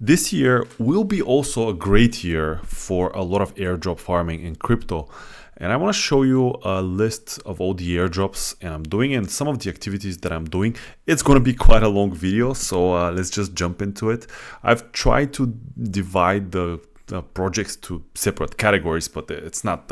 This year will be also a great year for a lot of airdrop farming in crypto. And I want to show you a list of all the airdrops and I'm doing and some of the activities that I'm doing. It's going to be quite a long video, so let's just jump into it. I've tried to divide the projects to separate categories, but it's not,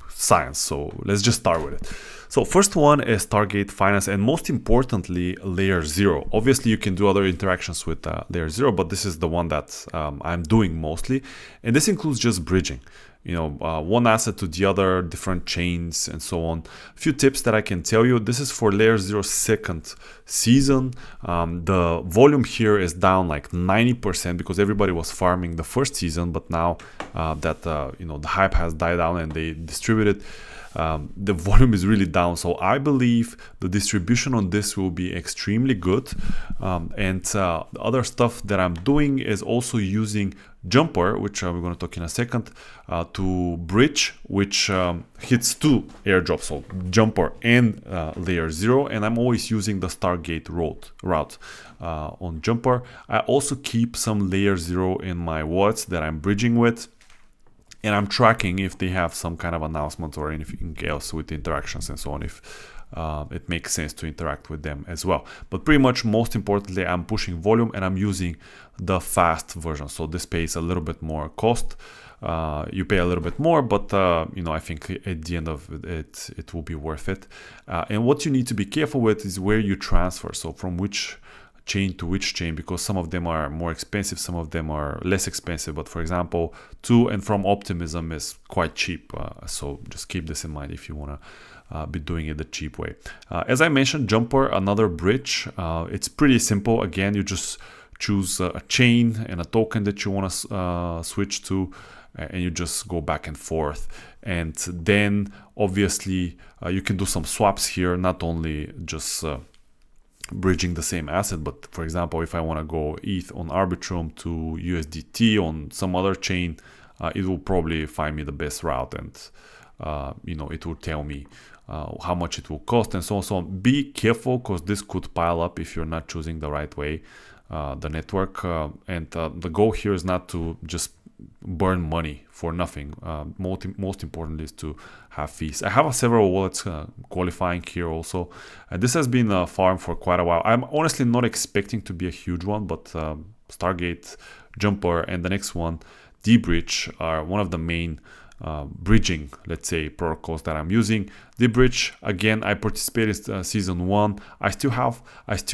science. So let's just start with it. So first one is Target Finance, and most importantly, Layer 0. Obviously, you can do other interactions with Layer 0, but this is the one that I'm doing mostly. And this includes just bridging, one asset to the other, different chains, and so on. A few tips that I can tell you. This is for Layer 0's second season. The volume here is down like 90% because everybody was farming the first season, but now that the hype has died down and they distributed, the volume is really down. So I believe the distribution on this will be extremely good. And the other stuff that I'm doing is also using Jumper, which we're going to talk in a second, to bridge, which hits two airdrops, so Jumper and Layer 0. And I'm always using the Stargate route on Jumper. I also keep some Layer 0 in my wallets that I'm bridging with. And I'm tracking if they have some kind of announcement or anything else with interactions and so on, if it makes sense to interact with them as well. But pretty much most importantly, I'm pushing volume and I'm using the fast version. So this pays a little bit more cost. You pay a little bit more, but I think at the end of it, it will be worth it. And what you need to be careful with is where you transfer. So from which chain to which chain, because some of them are more expensive, some of them are less expensive. But for example, to and from Optimism is quite cheap. So just keep this in mind if you want to be doing it the cheap way. As I mentioned, Jumper, another bridge. It's pretty simple. Again, you just choose a chain and a token that you want to switch to, and you just go back and forth. And then obviously you can do some swaps here, not only just bridging the same asset, but for example, if I want to go ETH on Arbitrum to USDT on some other chain, it will probably find me the best route, and it will tell me how much it will cost and so on. So on. Be careful, because this could pile up if you're not choosing the right way, the network. And the goal here is not to just burn money for nothing. Most importantly is to have fees. I have several wallets qualifying here also. This has been a farm for quite a while. I'm honestly not expecting to be a huge one, but Stargate, Jumper, and the next one, dBridge, are one of the main bridging, let's say, protocols that I'm using. dBridge, again, I participated in season 1. I still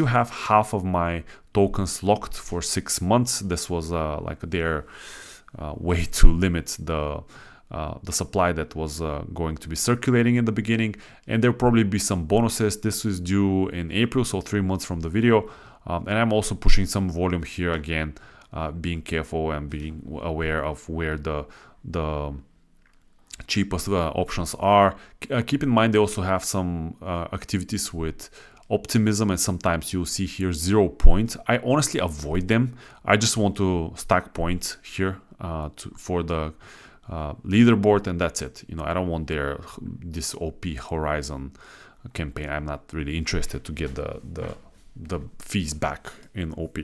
have half of my tokens locked for 6 months. This was like their way to limit the supply that was going to be circulating in the beginning, and there'll probably be some bonuses. This is due in April, so 3 months from the video, and I'm also pushing some volume here again, being careful and being aware of where the cheapest options are. Keep in mind they also have some activities with Optimism, and sometimes you'll see here 0 points. I honestly avoid them. I just want to stack points here for the leaderboard, and that's it. I don't want this OP Horizon campaign. I'm not really interested to get the fees back in OP.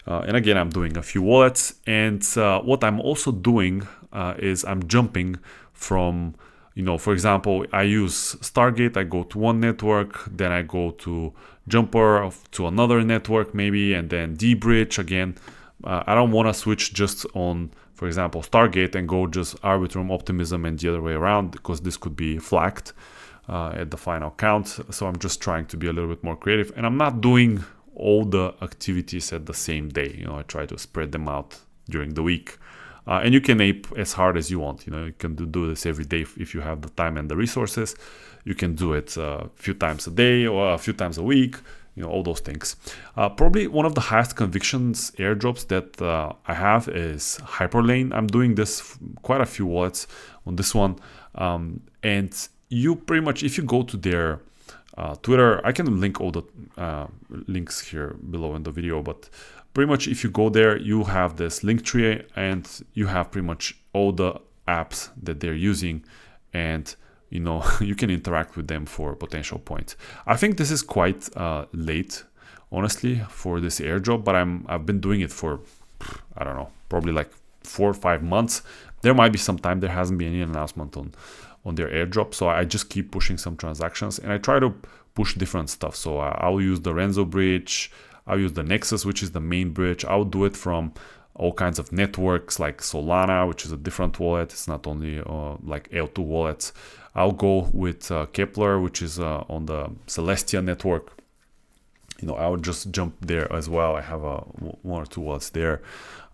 And again, I'm doing a few wallets, and what I'm also doing is I'm jumping from, for example, I use Stargate, I go to one network, then I go to Jumper to another network maybe, and then dBridge again. I don't want to switch just on, for example, Stargate and go just Arbitrum, Optimism, and the other way around, because this could be flagged at the final count. So I'm just trying to be a little bit more creative, and I'm not doing all the activities at the same day. I try to spread them out during the week. And you can ape as hard as you want. You can do this every day if you have the time and the resources. You can do it a few times a day or a few times a week. All those things. Probably one of the highest convictions airdrops that I have is Hyperlane. I'm doing this quite a few wallets on this one. And you pretty much, if you go to their Twitter, I can link all the links here below in the video, but pretty much if you go there, you have this link tree and you have pretty much all the apps that they're using, and you can interact with them for potential points. I think this is quite late, honestly, for this airdrop, but I've been doing it for I don't know, probably like 4 or 5 months. There might be some time there hasn't been any announcement on their airdrop, so I just keep pushing some transactions, and I try to push different stuff. So I'll use the Renzo bridge, I'll use the Nexus, which is the main bridge. I'll do it from all kinds of networks like Solana, which is a different wallet. It's not only like L2 wallets. I'll go with Kepler, which is on the Celestia network. You know, I'll just jump there as well. I have 1 or 2 wallets there.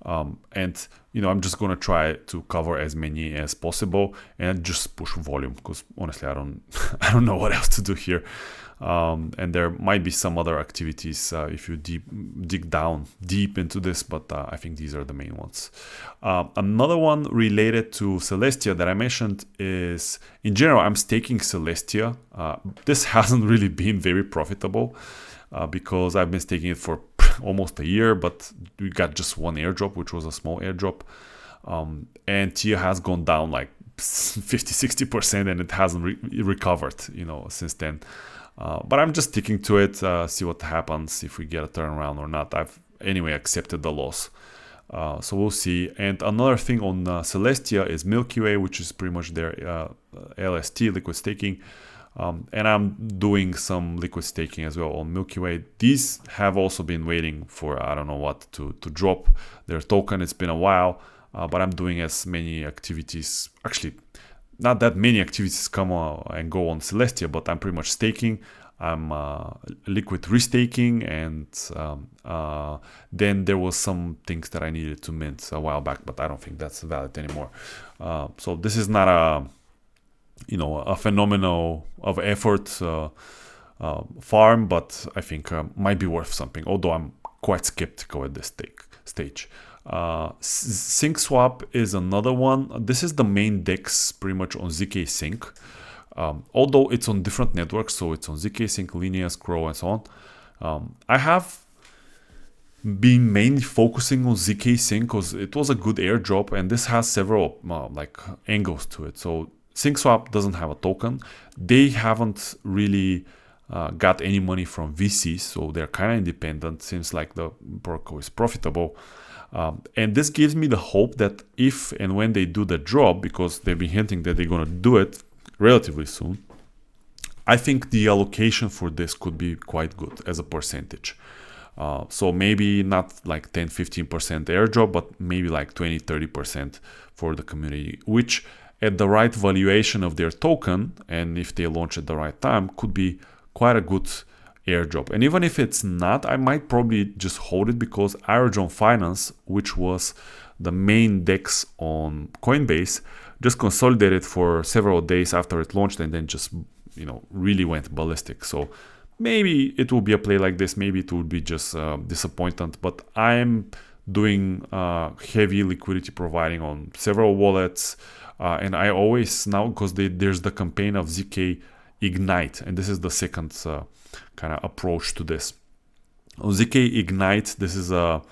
And, you know, I'm just going to try to cover as many as possible and just push volume, because honestly, I don't know what else to do here. And there might be some other activities if you dig down deep into this, but I think these are the main ones. Another one related to Celestia that I mentioned is, in general, I'm staking Celestia. This hasn't really been very profitable because I've been staking it for almost a year, but we got just one airdrop, which was a small airdrop. And TIA has gone down like 50-60%, and it hasn't recovered, you know, since then. But I'm just sticking to it, see what happens, if we get a turnaround or not. I've anyway accepted the loss. So we'll see. And another thing on Celestia is Milky Way, which is pretty much their LST, liquid staking. And I'm doing some liquid staking as well on Milky Way. These have also been waiting for, I don't know what, to drop their token. It's been a while, but I'm doing as many activities. Actually, not that many activities come and go on Celestia, but I'm pretty much staking. I'm liquid restaking, and then there was some things that I needed to mint a while back, but I don't think that's valid anymore. So this is not a phenomenal of effort farm, but I think might be worth something, although I'm quite skeptical at this stage. SyncSwap is another one. This is the main DEX pretty much on ZK Sync, although it's on different networks, so it's on ZK Sync, Linea, Scroll, and so on. I have been mainly focusing on ZK Sync because it was a good airdrop, and this has several like angles to it. So SyncSwap doesn't have a token. They haven't really got any money from VCs, so they're kind of independent. Seems like the protocol is profitable. And this gives me the hope that if and when they do the drop, because they've been hinting that they're going to do it relatively soon, I think the allocation for this could be quite good as a percentage. So maybe not like 10-15% airdrop, but maybe like 20-30% for the community, which at the right valuation of their token, and if they launch at the right time, could be quite a good airdrop. And even if it's not, I might probably just hold it, because Aerodrome Finance, which was the main DEX on Coinbase, just consolidated for several days after it launched, and then just, you know, really went ballistic. So maybe it will be a play like this, maybe it will be just disappointment, but I'm doing heavy liquidity providing on several wallets. And I always now, because there's the campaign of ZK Ignite, and this is the second kind of approach to this. On ZK Ignite, this is a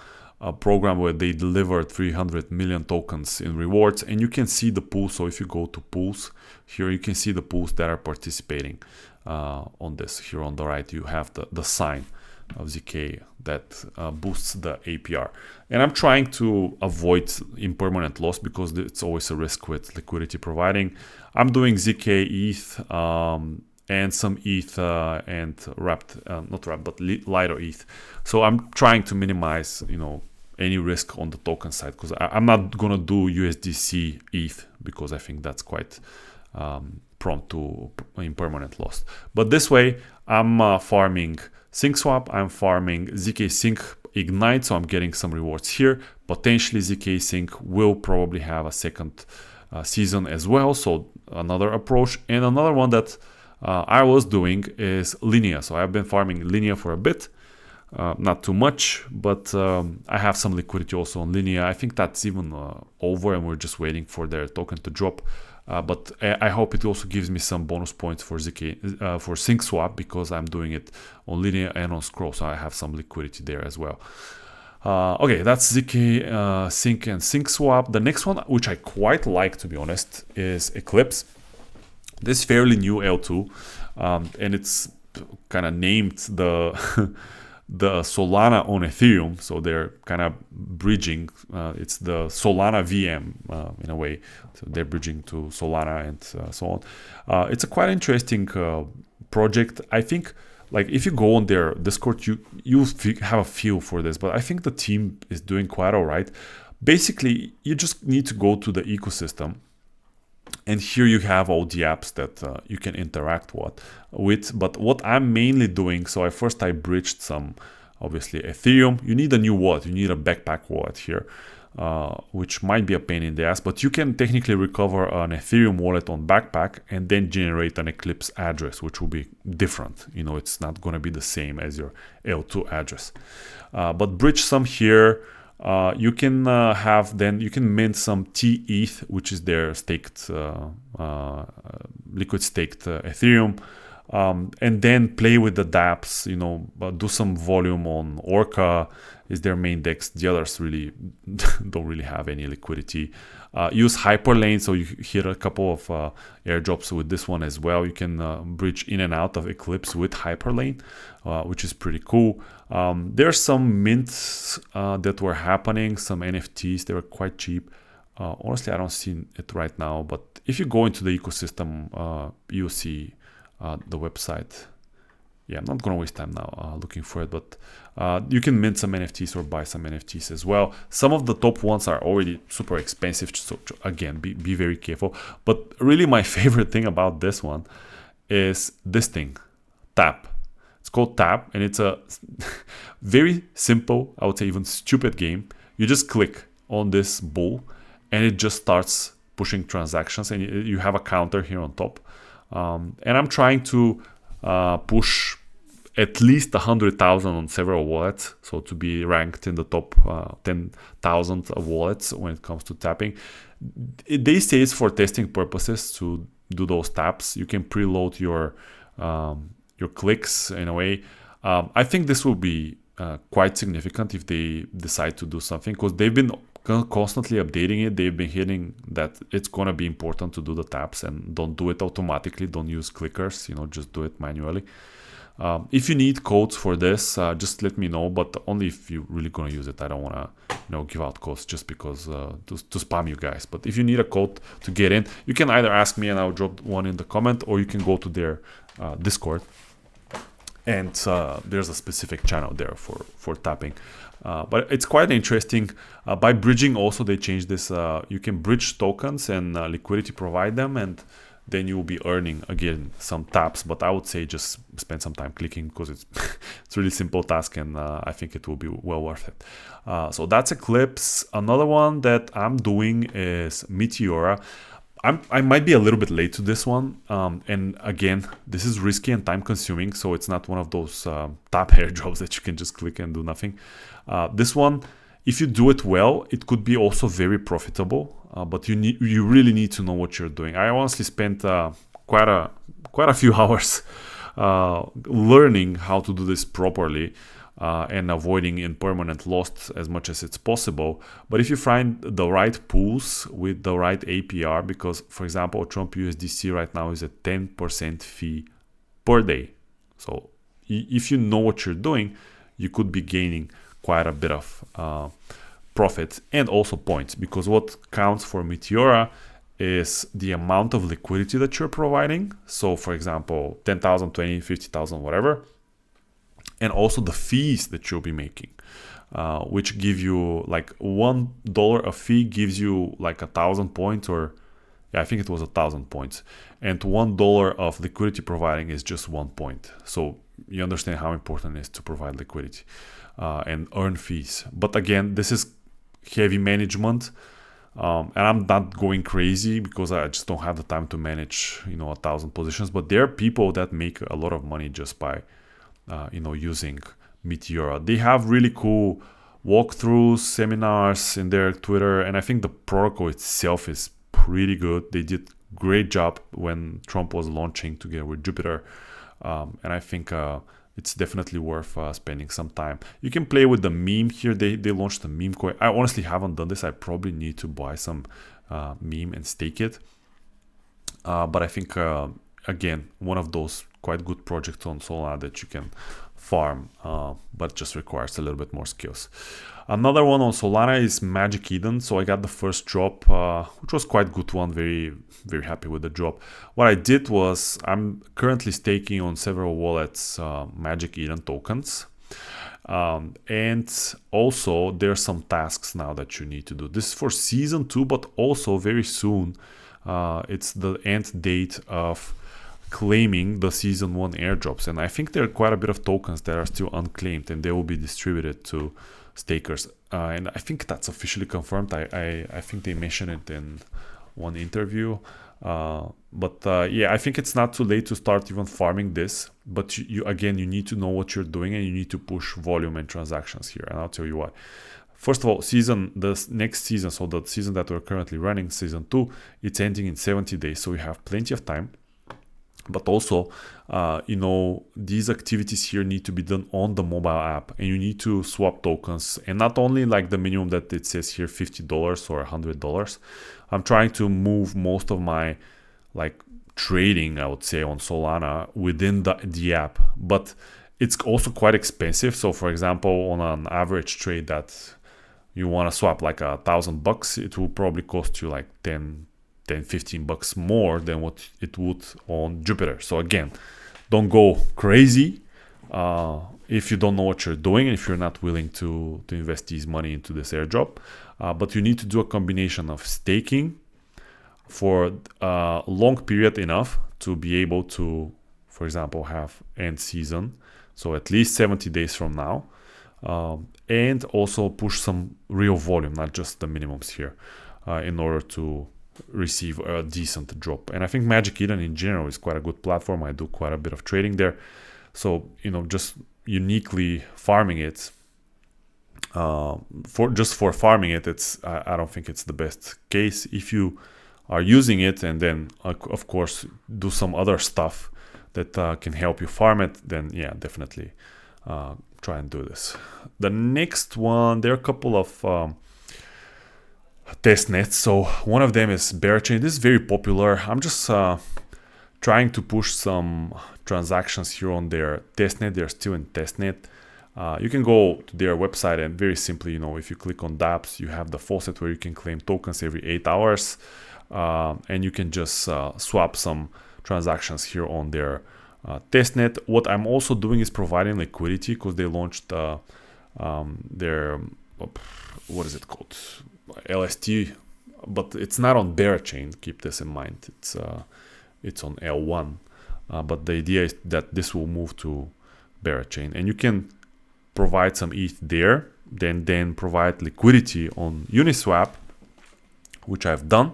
program where they deliver 300 million tokens in rewards, and you can see the pool. So if you go to pools here, you can see the pools that are participating on this. Here on the right, you have the sign of ZK that boosts the APR. And I'm trying to avoid impermanent loss, because it's always a risk with liquidity providing. I'm doing ZK ETH and some ETH and not wrapped, but lighter ETH. So I'm trying to minimize, you know, any risk on the token side, because I'm not gonna do USDC ETH, because I think that's quite prone to impermanent loss. But this way, I'm farming SyncSwap, I'm farming ZK Sync Ignite, so I'm getting some rewards here. Potentially ZK Sync will probably have a second season as well, so another approach. And another one that I was doing is Linea. So I've been farming Linea for a bit, not too much, but I have some liquidity also on Linea. I think that's even over, and we're just waiting for their token to drop. But I hope it also gives me some bonus points for ZK for SyncSwap, because I'm doing it on Linea and on Scroll, so I have some liquidity there as well. Okay, that's ZK Sync and SyncSwap. The next one, which I quite like, to be honest, is Eclipse. This fairly new L2, and it's kind of named the the Solana on Ethereum, so they're kind of bridging. It's the Solana VM in a way. So they're bridging to Solana and so on. It's a quite interesting project. I think, like, if you go on their Discord, you have a feel for this. But I think the team is doing quite all right. Basically, you just need to go to the ecosystem. And here you have all the apps that you can interact with. But what I'm mainly doing, so I bridged some, obviously, Ethereum. You need a new wallet. You need a backpack wallet here, which might be a pain in the ass. But you can technically recover an Ethereum wallet on backpack and then generate an Eclipse address, which will be different. You know, it's not going to be the same as your L2 address. But bridge some here. You can you can mint some TETH, which is their staked, liquid staked Ethereum, and then play with the dApps, you know, do some volume on Orca is their main DEX. The others really don't really have any liquidity. Use Hyperlane, so you hit a couple of airdrops with this one as well. You can bridge in and out of Eclipse with Hyperlane, which is pretty cool. There's some mints that were happening, some NFTs. They were quite cheap. Honestly, I don't see it right now, but if you go into the ecosystem, you'll see the website. Yeah, I'm not going to waste time now looking for it, but you can mint some NFTs or buy some NFTs as well. Some of the top ones are already super expensive, so again, be very careful. But really my favorite thing about this one is this thing, Tap. It's called Tap, and it's a very simple, I would say even stupid game. You just click on this bull, and it just starts pushing transactions, and you have a counter here on top. And I'm trying to push at least 100,000 on several wallets, so to be ranked in the top 10,000 of wallets when it comes to tapping. They say it's for testing purposes to do those taps. You can preload your clicks in a way. I think this will be quite significant if they decide to do something, because they've been constantly updating it. They've been hitting that it's going to be important to do the taps, and don't do it automatically. Don't use clickers, you know, just do it manually. If you need codes for this, just let me know, but only if you're really going to use it. I don't want to, you know, give out codes just because to spam you guys. But if you need a code to get in, you can either ask me and I'll drop one in the comment, or you can go to their Discord, and there's a specific channel there for tapping. But it's quite interesting. By bridging also, they changed this. You can bridge tokens and liquidity provide them, and then you will be earning again some taps. But I would say just spend some time clicking, because it's it's a really simple task, and I think it will be well worth it. So that's Eclipse. Another one that I'm doing is Meteora. I might be a little bit late to this one, and again, this is risky and time consuming, so it's not one of those tap airdrops that you can just click and do nothing. This one, if you do it well, it could be also very profitable, but you really need to know what you're doing. I honestly spent quite a few hours learning how to do this properly, and avoiding impermanent loss as much as it's possible. But if you find the right pools with the right APR, because for example, Trump USDC right now is a 10% fee per day. So if you know what you're doing, you could be gaining quite a bit of profit and also points, because what counts for Meteora is the amount of liquidity that you're providing. So for example, 10,000, 20, 50,000, whatever. And also the fees that you'll be making, which give you like $1 a fee gives you like 1,000 points, or yeah, I think it was 1,000 points. And $1 of liquidity providing is just 1 point. So you understand how important it is to provide liquidity and earn fees. But again, this is heavy management. And I'm not going crazy because I just don't have the time to manage, 1,000 positions. But there are people that make a lot of money just by using Meteora. They have really cool walkthroughs, seminars in their Twitter, and I think the protocol itself is pretty good. They did great job when Trump was launching together with Jupiter, and I think it's definitely worth spending some time. You can play with the meme here. They launched a meme coin. I honestly haven't done this. I probably need to buy some meme and stake it, but I think again, one of those quite good projects on Solana that you can farm, but just requires a little bit more skills. Another one on Solana is Magic Eden. So I got the first drop, which was quite good one. Very, very happy with the drop. What I did was I'm currently staking on several wallets Magic Eden tokens. And also there's some tasks now that you need to do. This is for season 2, but also very soon it's the end date of claiming the season 1 airdrops. And I think there are quite a bit of tokens that are still unclaimed, and they will be distributed to stakers, and I think that's officially confirmed. I think they mentioned it in one interview, but yeah, I think it's not too late to start even farming this, but you again, you need to know what you're doing, and you need to push volume and transactions here, and I'll tell you why. First of all, the next season, so the season that we're currently running, season 2, it's ending in 70 days, so we have plenty of time. But also, you know, these activities here need to be done on the mobile app, and you need to swap tokens, and not only like the minimum that it says here, $50 or $100. I'm trying to move most of my like trading, I would say, on Solana within the app, but it's also quite expensive. So for example, on an average trade that you want to swap like $1,000, it will probably cost you like 10-15 bucks more than what it would on Jupiter. So again, don't go crazy if you don't know what you're doing, and if you're not willing to invest this money into this airdrop. But you need to do a combination of staking for a long period enough to be able to, for example, have end season, so at least 70 days from now, and also push some real volume, not just the minimums here, in order to receive a decent drop. And I think Magic Eden in general is quite a good platform. I do quite a bit of trading there, so you know, just uniquely farming it, for farming it, it's I don't think it's the best case. If you are using it and then of course do some other stuff that can help you farm it, then yeah, definitely try and do this. The next one, there are a couple of test nets. So one of them is Bearchain. This is very popular. I'm just trying to push some transactions here on their testnet. They're still in testnet. You can go to their website, and very simply, you know, if you click on dApps, you have the faucet where you can claim tokens every 8 hours, and you can just swap some transactions here on their testnet. What I'm also doing is providing liquidity, because they launched their what is it called, LST, but it's not on Bearchain. Keep this in mind. It's on L1, but the idea is that this will move to Bearchain, and you can provide some ETH there, then provide liquidity on Uniswap, which I've done,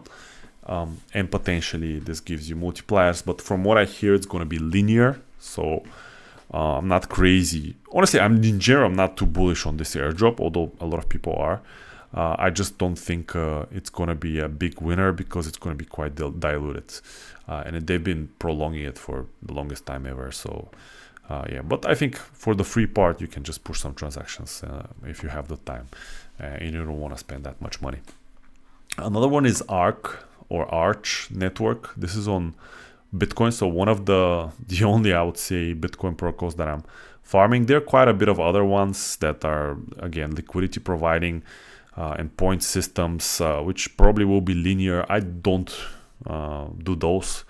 and potentially this gives you multipliers. But from what I hear, it's going to be linear, so I'm not crazy. Honestly, in general, I'm not too bullish on this airdrop, although a lot of people are. I just don't think it's going to be a big winner, because it's going to be quite diluted. And they've been prolonging it for the longest time ever. So yeah, but I think for the free part, you can just push some transactions if you have the time and you don't want to spend that much money. Another one is Arc or Arch Network. This is on Bitcoin. So one of the only, I would say, Bitcoin protocols that I'm farming. There are quite a bit of other ones that are, again, liquidity providing and point systems, which probably will be linear. I don't do those,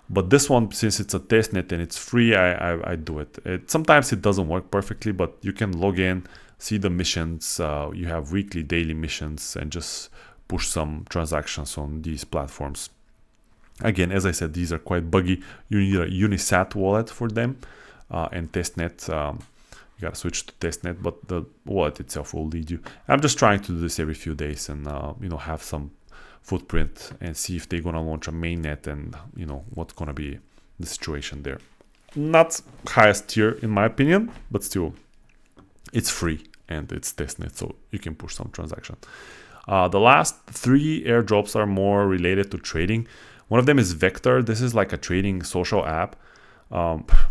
but this one, since it's a testnet and it's free, I do it. Sometimes it doesn't work perfectly, but you can log in, see the missions. You have weekly, daily missions, and just push some transactions on these platforms. Again, as I said, these are quite buggy. You need a Unisat wallet for them, and testnet. You gotta switch to testnet, but the wallet itself will lead you. I'm just trying to do this every few days, and you know, have some footprint and see if they're gonna launch a mainnet, and you know, what's gonna be the situation there. Not highest tier in my opinion, but still, it's free and it's testnet, so you can push some transaction. The last 3 airdrops are more related to trading. One of them is Vector. This is like a trading social app.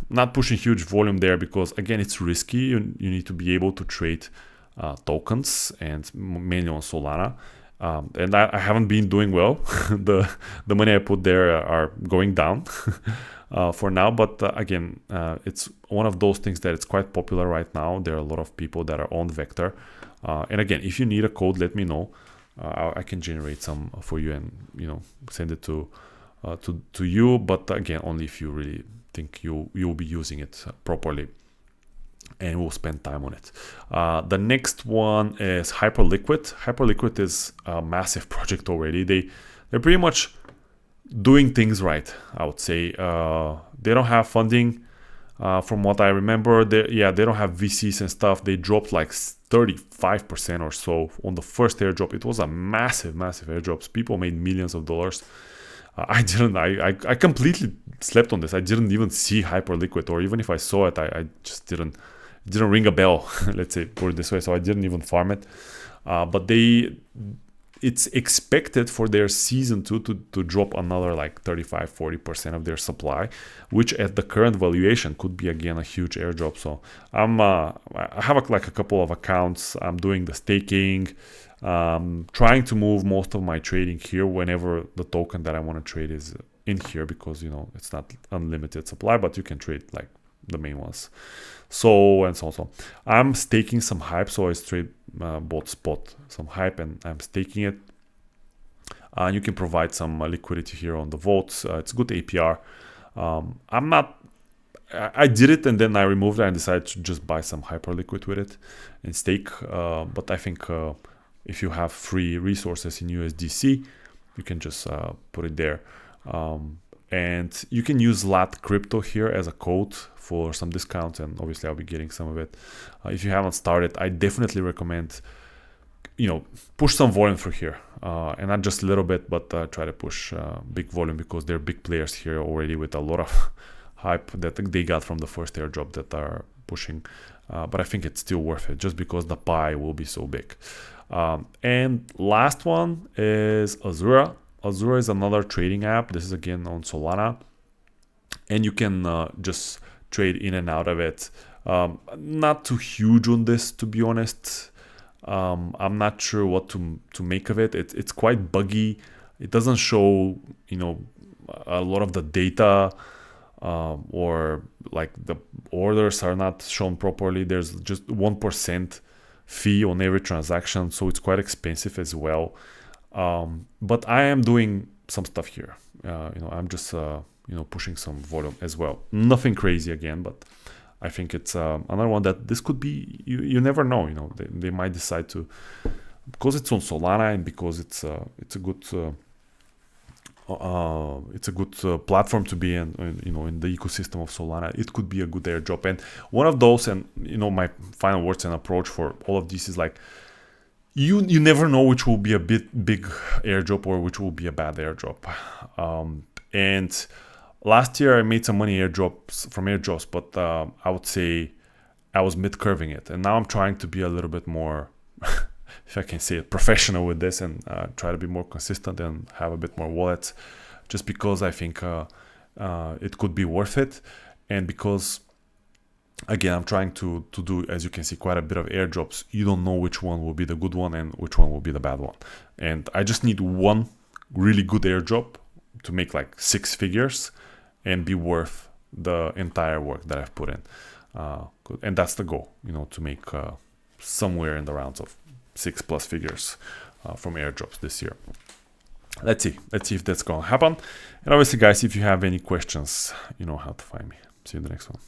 Not pushing huge volume there, because again, it's risky. You need to be able to trade tokens, and mainly on Solana. And I haven't been doing well. The money I put there are going down. for now. But again, it's one of those things that it's quite popular right now. There are a lot of people that are on Vector. And again, if you need a code, let me know. I can generate some for you and send it to you. But again, only if you really think you'll be using it properly, and we'll spend time on it. The next one is HyperLiquid. HyperLiquid is a massive project already. They're pretty much doing things right, I would say. They don't have funding, from what I remember. They don't have VCs and stuff. They dropped like 35% or so on the first airdrop. It was a massive airdrops. People made millions of dollars. I completely slept on this. I didn't even see HyperLiquid, or even if I saw it, I just didn't ring a bell. Let's say, put it this way. So I didn't even farm it. But it's expected for their season 2 to drop another like 35-40% of their supply, which at the current valuation could be again a huge airdrop. So I have like a couple of accounts. I'm doing the staking, trying to move most of my trading here whenever the token that I want to trade is in here, because it's not unlimited supply, but you can trade like the main ones. So I'm staking some hype. So I bought spot some hype and I'm staking it. And you can provide some liquidity here on the votes. It's good APR. I did it and then I removed it and decided to just buy some HyperLiquid with it and stake. But I think if you have free resources in USDC, you can just put it there. And you can use LAT crypto here as a code for some discounts, and obviously I'll be getting some of it. If you haven't started, I definitely recommend push some volume through here, and not just a little bit, but try to push big volume, because there are big players here already with a lot of hype that they got from the first airdrop that are pushing. But I think it's still worth it just because the pie will be so big. And last one is Azora. Azora is another trading app. This is again on Solana, and you can just trade in and out of it. Not too huge on this, to be honest. I'm not sure what to make of it. It's quite buggy. It doesn't show a lot of the data, or like the orders are not shown properly. There's just 1% fee on every transaction, so it's quite expensive as well. But I am doing some stuff here. I'm just pushing some volume as well. Nothing crazy again, but I think it's another one that this could be. You never know. They might decide to, because it's on Solana and because it's a good platform to be in the ecosystem of Solana. It could be a good airdrop, and one of those. And my final words and approach for all of this is like, you never know which will be a big airdrop or which will be a bad airdrop. And last year I made some money from airdrops, but I would say I was mid-curving it, and now I'm trying to be a little bit more, if I can say it, professional with this, and try to be more consistent and have a bit more wallets, just because I think it could be worth it, and because again I'm trying to do, as you can see, quite a bit of airdrops. You don't know which one will be the good one and which one will be the bad one, and I just need one really good airdrop to make like 6 figures and be worth the entire work that I've put in. And that's the goal, to make somewhere in the rounds of 6+ figures from airdrops this year. Let's see if that's gonna happen. And obviously, guys, if you have any questions, you know how to find me. See you in the next one.